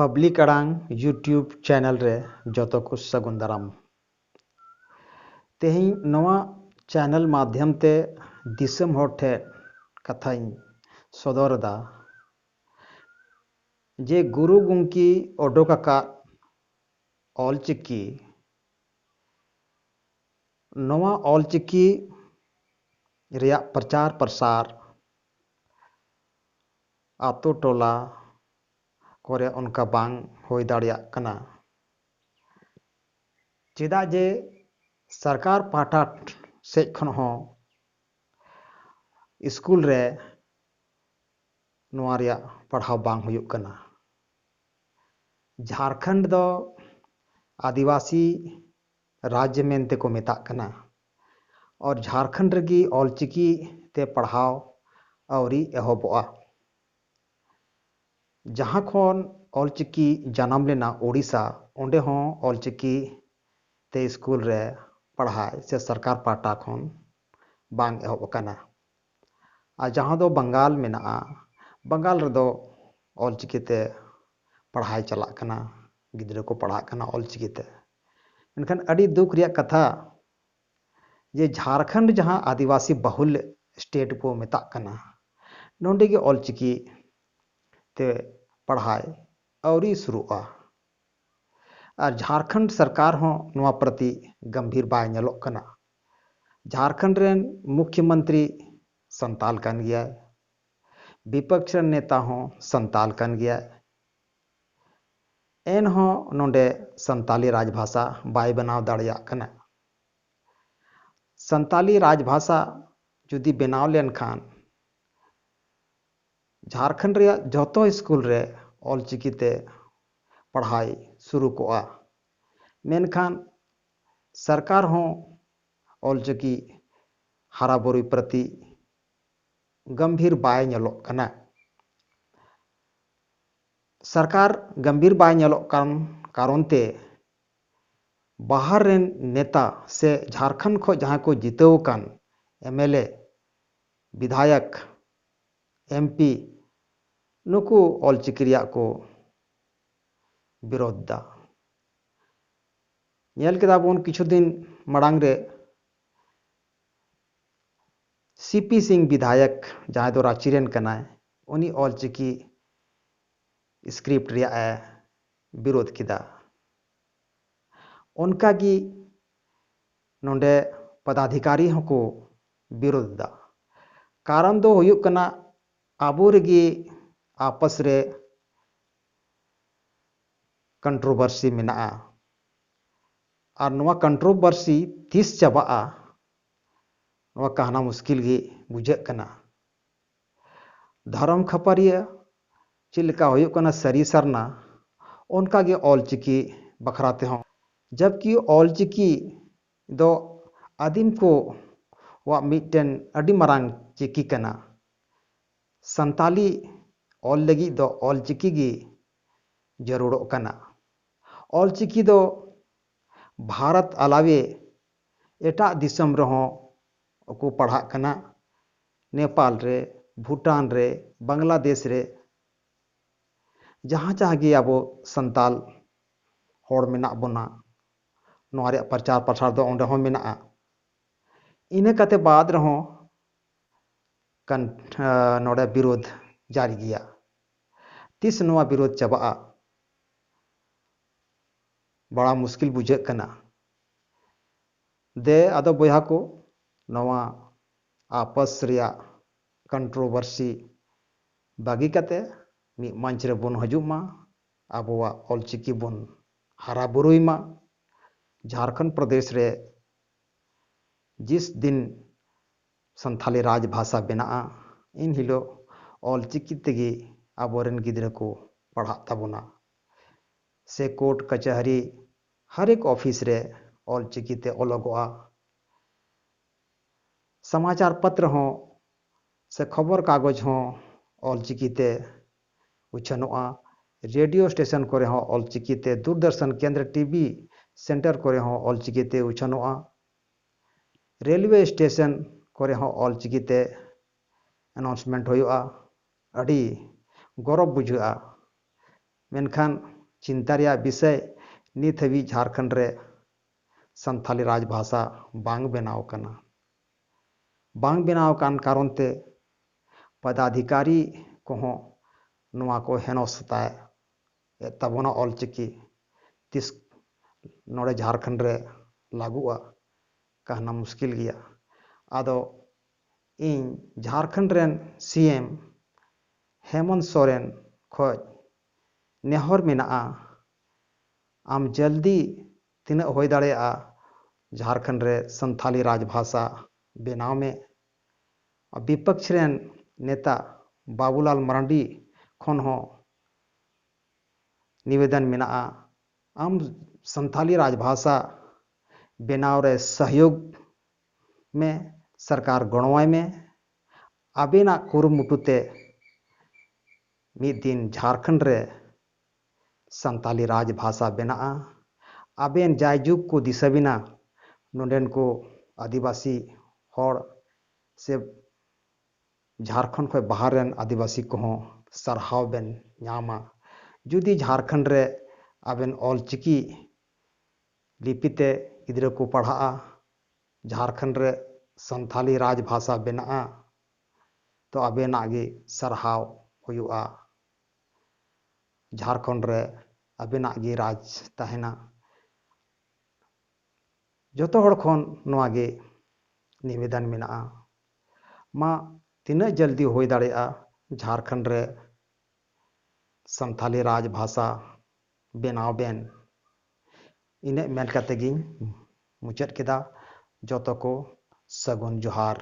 Public अड़ांग YouTube channel रे जोतो को सगुन दाराम तेही नवा चैनल माध्यम ते दिसम होर ठे कथाई सदरदा जे गुरु गुंकी ओडोकाका ऑलचिकी नवा ऑलचिकी रिया प्रचार प्रसार आतो टोला कोरे उनका बांग होई दाड़िया कना चेदा जे सरकार पाहटा सेज खन हो स्कूल रे नवा रिया पढ़ाव बांग हुयुक कना। झारखंड दो आदिवासी राज्य मेनते को मेता कना और झारखंड रगी ऑलचिकी ते पढ़ाव औरी एहोबोआ जहाँ खोन ऑलचिकी जन्म लेना ओडिशा ओंडे हों ऑलचिकी ते स्कूल रे पढ़ाई से सरकार पाटा खोन बांग एहोब कना। आ जहाँ दो बंगाल में ना बंगाल रे दो ऑलचिकी ते पढ़ाई चला कना गिद्रे को पढ़ा कना ऑलचिकी ते इनखान अड़ी दुख रिया कथा ये झारखंड जहाँ आदिवासी बहुल स्टेट को मेता कना नोंडे के ऑलचिकी ते पढ़ाई औरी शुरुआ और झारखंड सरकार हों नुआ प्रति गंभीर बाय नेलोक कना। झारखंड रेन मुख्यमंत्री संताल कन गया विपक्ष नेता हों संताल कन गया एन हों नोंडे संताली राजभाषा बाय बनाव दाड़िया कना। संताली राजभाषा जुदी बनाव लेन खान झारखंड रे जोतो स्कूल रे ऑलचिकी ते पढ़ाई शुरू कोआ मेनखान सरकार हों ऑलचिकी हराबोरी प्रति गंभीर बाय नेलोक कना। सरकार गंभीर बाय नेलोक कारण ते बाहर रेन नेता से झारखंड खो जहाँ को जितेव कान एमएलए विधायक एमपी नुकु ऑलचिकी रिया को विरोध दा नेल केदा बोन किछु दिन मड़ांग रे सीपी सिंह विधायक जहाँ दो रांची कनाय उनी ऑलचिकी स्क्रिप्ट रिया विरोध किदा उनका की नोंडे पदाधिकारी होको विरोध दा कारण दो हुयुक कना आबो रेगी आपस रे कंट्रोवर्सी मेना और नवा कंट्रोवर्सी तीस चबाआ नवा कहना मुश्किल गी बुझे कना। धर्म खपरिया चिलका हुयुक कना सरी सरना उनका गे ऑलचिकी बखराते हों जबकि ऑलचिकी दो आदिम को वा मिटन अडी मरांग चिकी कना संताली ऑल लगी दो ऑलचिकी गी जरूरो कना। ऑलचिकी दो भारत अलावे एटा दिसम रहों को पढ़ा कना नेपाल रे भूटान रे बांग्लादेश रे जहाँ चाहगी आबो संताल होड़ मेना बोना नोआ रे प्रचार प्रसार दो ओंडे हों मेना इने कते बाद रहों कन नोडे विरोध जारी गया तीस नोआ विरोध चबा बड़ा मुश्किल बुझे कना दे आदो बोया को नवा आपस रिया कंट्रोवर्सी बागी कते मी मंच रे बोन हजुमा आबोवा ऑलचिकी बोन हरा बुरुईमा झारखंड प्रदेश रे जिस दिन संथाली राजभाषा बना इन हिलो ऑलचिकी तेगी आबोरेन गिद्रे को पढ़ा तबना से कोर्ट कचहरी हर एक ऑफिस रे ऑलचिकी ते ओलगोआ समाचार पत्र हों से खबर कागज हों ऑलचिकी ते उछनोआ रेडियो स्टेशन करे हों ऑलचिकी ते दूरदर्शन केंद्र टीवी सेंटर करे हों ऑलचिकी ते उछनोआ रेलवे स्टेशन करे हों ऑलचिकी ते अनाउंसमेंट होयुआ अड़ी गौरव बुझुआ मेनखान चिंता रेया विषय नित हबी झारखंड रे संथाली राजभाषा बांग बनाव कना। बांग बनाव कान कारण ते पदाधिकारी कोहों नुआ को हेनोस्ताय तबोना ऑलचिकी तिस नोड़े झारखंड रे लागुआ कहना मुश्किल गया। आदो इन झारखंड रेन सीएम हेमंत सोरेन खोज नेहर मेना आम जल्दी तीना होय दाड़ेया झारखंड रे संथाली राजभाषा बनाव में। विपक्ष रेन नेता बाबूलाल मरांडी खन हो निवेदन मेना आम संथाली राजभाषा बनाव रे सहयोग में सरकार गणवाय में आबेना कुरुमुटुते मिद दिन झारखंड रे संथाली राजभाषा बना आबेन जायजुग को दिसबिना नोडेन को आदिवासी हर से झारखंड खो बाहर रेन आदिवासी को सरहाव बेन नामा। जुदी झारखंड रे आबेन ऑलचिकी लिपिते गिद्रा को पढ़ा झारखंड रे संथाली राजभाषा बना तो आबेना गे सरहाव हुआ। झारखंड रे आबेना गे राज तहना जोतो हड़ खन नोआ गे निवेदन मेना मा तीना जल्दी होय दाड़ेया झारखंड रे संथाली राजभाषा बनाव बेन इने मेन काते गिन मुचाद केदा। जोतो को सगुन जोहार।